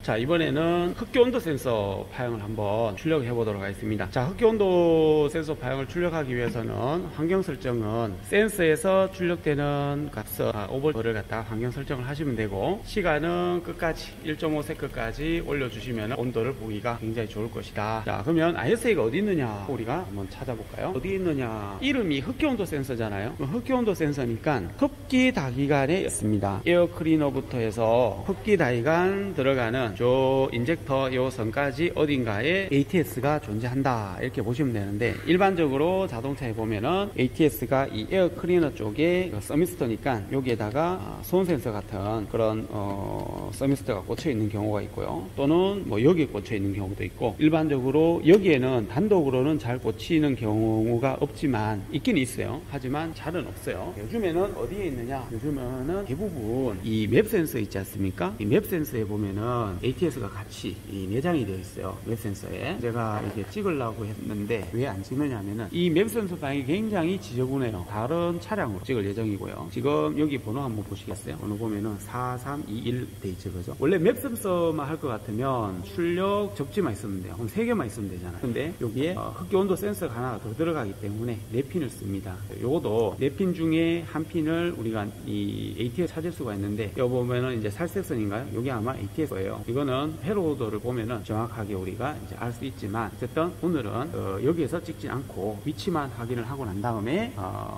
자, 이번에는 흡기온도 센서 파형을 한번 출력해 보도록 하겠습니다. 자, 흡기온도 센서 파형을 출력하기 위해서는 환경 설정은 센서에서 출력되는 값을 5V를 갖다 환경 설정을 하시면 되고, 시간은 끝까지 1.5세까지 올려주시면 온도를 보기가 굉장히 좋을 것이다. 자, 그러면 ISA가 어디 있느냐 우리가 한번 찾아볼까요? 어디 있느냐, 이름이 흡기온도 센서잖아요. 흡기온도 센서니까 흡기 다기관에 있습니다. 에어 클리너부터 해서 흡기 다기관 들어가는 저 인젝터 요 선까지 어딘가에 ATS가 존재한다, 이렇게 보시면 되는데, 일반적으로 자동차에 보면은 ATS가 이 에어 클리너 쪽에 서미스터니까 여기에다가 소음 센서 같은 그런 서미스터가 꽂혀 있는 경우가 있고요, 또는 뭐 여기에 꽂혀 있는 경우도 있고, 일반적으로 여기에는 단독으로는 잘 꽂히는 경우가 없지만 있긴 있어요. 하지만 잘은 없어요. 요즘에는 어디에 있느냐, 요즘에는 대부분 이 맵 센서 있지 않습니까? 이 맵 센서에 보면은 ATS가 같이 내장이 되어 있어요. 맵 센서에. 제가 이렇게 찍으려고 했는데 왜 안 찍느냐면은 이 맵 센서 방이 굉장히 지저분해요. 다른 차량으로 찍을 예정이고요. 지금 여기 번호 한번 보시겠어요? 번호 보면은 4321 돼 있죠, 그죠? 원래 맵 센서만 할 것 같으면 출력 접지만 있으면 돼요. 그럼 3개만 있으면 되잖아요. 근데 여기에 흡기 온도 센서가 하나 더 들어가기 때문에 4핀을 씁니다. 요것도 4핀 중에 한 핀을 우리가 이 ATS 찾을 수가 있는데, 여기 보면은 이제 살색선인가요? 이게 아마 ATS예요. 이거는 회로도를 보면은 정확하게 우리가 이제 알 수 있지만, 어쨌든 오늘은 여기에서 찍지 않고 위치만 확인을 하고 난 다음에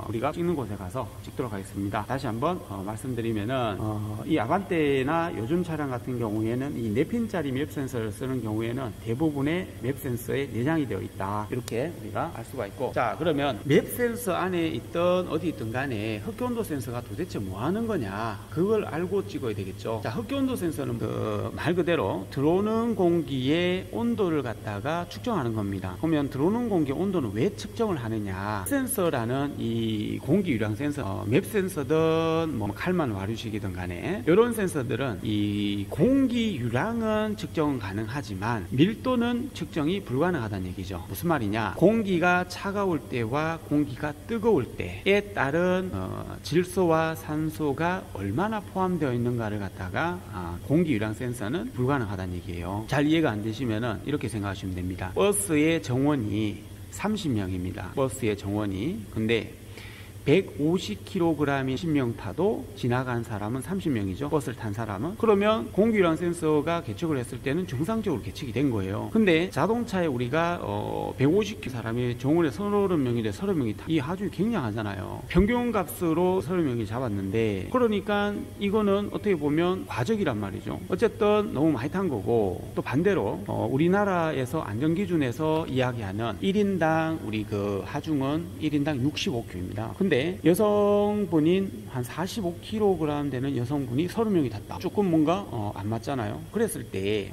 우리가 찍는 곳에 가서 찍도록 하겠습니다. 다시 한번 말씀드리면은 이 아반떼나 요즘 차량 같은 경우에는 이 4핀짜리 맵 센서를 쓰는 경우에는 대부분의 맵 센서에 내장이 되어 있다, 이렇게 우리가 알 수가 있고, 자, 그러면 맵 센서 안에 있던 어디 있든 간에 흡기온도 센서가 도대체 뭐 하는 거냐, 그걸 알고 찍어야 되겠죠. 자, 흡기온도 센서는 말 그대로 들어오는 공기의 온도를 갖다가 측정하는 겁니다. 그러면 들어오는 공기의 온도는 왜 측정을 하느냐, 센서라는 이 공기 유량 센서, 맵 센서든 뭐 칼만 와류식이든 간에 이런 센서들은 이 공기 유량은 측정은 가능하지만 밀도는 측정이 불가능하다는 얘기죠. 무슨 말이냐, 공기가 차가울 때와 공기가 뜨거울 때에 따른 질소와 산소가 얼마나 포함되어 있는가를 갖다가 공기 유량 센서는 불가능하다는 얘기예요. 잘 이해가 안 되시면은 이렇게 생각하시면 됩니다. 버스의 정원이 30명입니다. 버스의 정원이. 근데 150kg이 10명 타도 지나간 사람은 30명이죠. 버스를 탄 사람은. 그러면 공기유량 센서가 계측을 했을 때는 정상적으로 계측이 된 거예요. 근데 자동차에 우리가 150kg 사람이 정원에 30명인데 30명이 타, 이 아주 굉장하잖아요. 평균 값으로 30명이 잡았는데, 그러니까 이거는 어떻게 보면 과적이란 말이죠. 어쨌든 너무 많이 탄 거고, 또 반대로 우리나라에서 안전기준에서 이야기하는 1인당 우리 그 하중은 1인당 65kg입니다. 근데 여성분인 한 45kg 되는 여성분이 30명이 탔다. 조금 뭔가 안 맞잖아요. 그랬을 때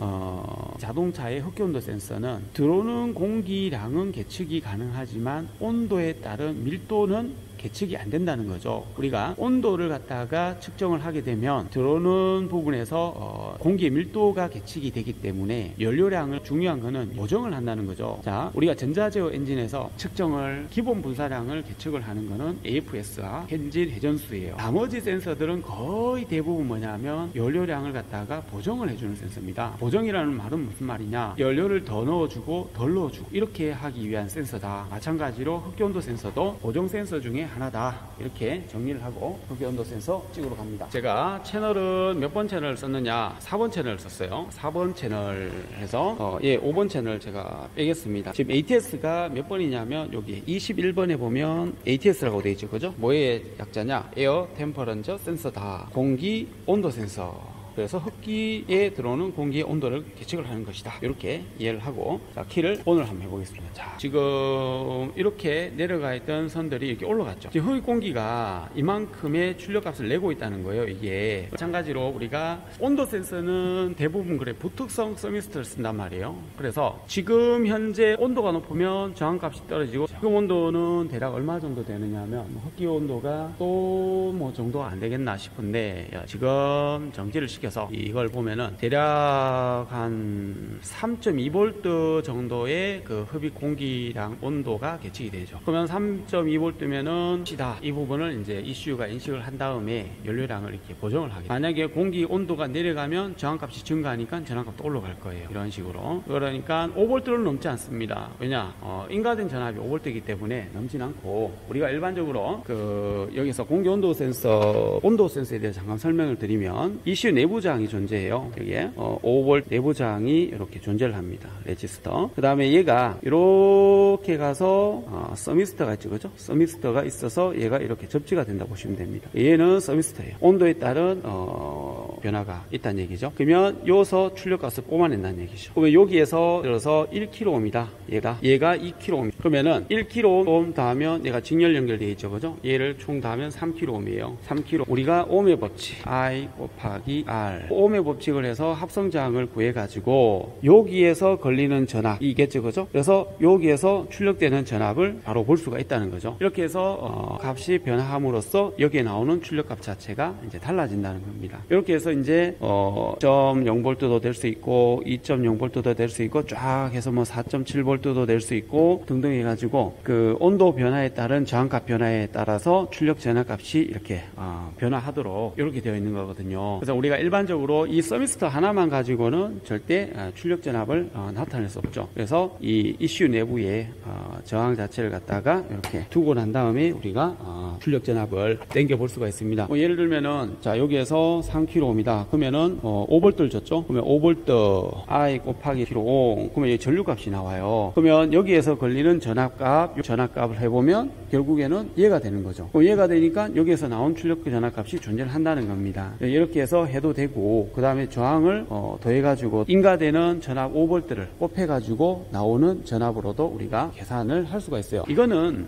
자동차의 흡기온도 센서는 들어오는 공기량은 계측이 가능하지만 온도에 따른 밀도는 계측이 안 된다는 거죠. 우리가 온도를 갖다가 측정을 하게 되면 들어오는 부분에서 공기의 밀도가 계측이 되기 때문에 연료량을, 중요한 거는 보정을 한다는 거죠. 자, 우리가 전자제어 엔진에서 측정을, 기본 분사량을 계측을 하는 거는 AFS와 현질 회전수예요. 나머지 센서들은 거의 대부분 뭐냐면 연료량을 갖다가 보정을 해주는 센서입니다. 보정이라는 말은 무슨 말이냐, 연료를 더 넣어주고 덜 넣어주고 이렇게 하기 위한 센서다. 마찬가지로 흡기온도 센서도 보정 센서 중에 하나다, 이렇게 정리를 하고 흡기온도 센서 찍으러 갑니다. 제가 채널은 몇 번 채널을 썼느냐, 4번 채널을 썼어요. 4번 채널 해서 5번 채널 제가 빼겠습니다. 지금 ATS가 몇 번이냐면 여기 21번에 보면 ATS라고 되어 있죠, 그죠? 뭐의 약자냐, 에어 템퍼런처 센서다, 공기 온도 센서. 그래서 흡기에 들어오는 공기의 온도를 계측을 하는 것이다, 이렇게 이해를 하고, 자, 키를 오늘 한번 해보겠습니다. 자, 지금 이렇게 내려가 있던 선들이 이렇게 올라갔죠. 지금 흡입 공기가 이만큼의 출력값을 내고 있다는 거예요. 이게 마찬가지로 우리가 온도 센서는 대부분 그래 부특성 서미스터를 쓴단 말이에요. 그래서 지금 현재 온도가 높으면 저항값이 떨어지고, 지금 온도는 대략 얼마 정도 되느냐 하면 흡기 온도가 또 뭐 정도 안 되겠나 싶은데, 지금 정지를 시켜 시켜서 이걸 보면은 대략 한 3.2V 정도의 그 흡입 공기량 온도가 계측이 되죠. 그러면 3.2V면은 시다 이 부분을 이제 ECU가 인식을 한 다음에 연료량을 이렇게 보정을 하게 돼요. 만약에 공기 온도가 내려가면 저항값이 증가하니까 저항값도 올라갈 거예요. 이런 식으로. 그러니까 5V를 넘지 않습니다. 왜냐? 인가된 전압이 5V이기 때문에 넘진 않고, 우리가 일반적으로 그 여기서 공기 온도 센서에 대해서 잠깐 설명을 드리면 ECU 내부 저항이 존재해요. 여기에 5V 내부 저항이 이렇게 존재를 합니다. 레지스터. 그 다음에 얘가 이렇게 가서 서미스터가 있죠, 그죠? 서미스터가 있어서 얘가 이렇게 접지가 된다고 보시면 됩니다. 얘는 서미스터예요. 온도에 따른 변화가 있다는 얘기죠. 그러면 요서 출력값을 뽑아낸다는 얘기죠. 그러면 여기에서 들어서 1kΩ입니다. 얘가 2kΩ. 그러면은 1kΩ 더하면 얘가 직렬 연결되어 있죠, 그죠? 얘를 총 더하면 3kΩ이에요. 3kΩ. 우리가 ohm의 법칙 I 곱하기 R, ohm의 법칙을 해서 합성 저항을 구해가지고 여기에서 걸리는 전압이겠죠, 그죠? 그래서 여기에서 출력되는 전압을 바로 볼 수가 있다는 거죠. 이렇게 해서 값이 변화함으로써 여기에 나오는 출력값 자체가 이제 달라진다는 겁니다. 이렇게 해서 이제 0.0V도 될 수 있고 2.0V도 될 수 있고 쫙 해서 뭐 4.7V도 될 수 있고 등등 해가지고 그 온도 변화에 따른 저항값 변화에 따라서 출력 전압값이 이렇게 변화하도록 이렇게 되어 있는 거거든요. 그래서 우리가 일반적으로 이 서미스터 하나만 가지고는 절대 출력 전압을 나타낼 수 없죠. 그래서 이 ECU 내부에 저항 자체를 갖다가 이렇게 두고 난 다음에 우리가 출력 전압을 당겨 볼 수가 있습니다. 예를 들면은 자 여기에서 3kΩ입니다. 그러면은 5V를 줬죠. 그러면 5V I 곱하기 kΩ. 그러면 이 전류값이 나와요. 그러면 여기에서 걸리는 전압값을 해보면 결국에는 얘가 되는 거죠. 얘가 되니까 여기에서 나온 출력 전압값이 존재를 한다는 겁니다. 이렇게 해서 해도 되고, 그 다음에 저항을 더해가지고 인가되는 전압 5V를 곱해가지고 나오는 전압으로도 우리가 계산을 할 수가 있어요. 이거는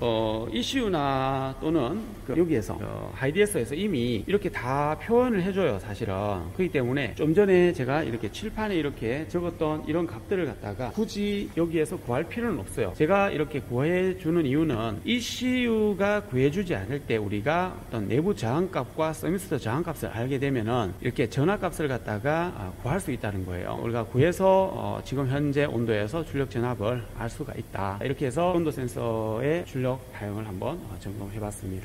ECU나 또는 여기에서 하이디에서에서 이미 이렇게 다 표현을 해줘요, 사실은. 그렇기 때문에 좀 전에 제가 이렇게 칠판에 이렇게 적었던 이런 값들을 갖다가 굳이 여기에서 구할 필요는 없어요. 제가 이렇게 구해주는 이유는 ECU가 구해주지 않을 때 우리가 어떤 내부 저항값과 서미스터 저항값을 알게 되면은 이렇게 전압값을 갖다가 구할 수 있다는 거예요. 우리가 구해서 지금 현재 온도에서 출력 전압을 알 수가 있다. 이렇게 해서 온도 센서의 출력 파형을 한번 점검해 봤습니다.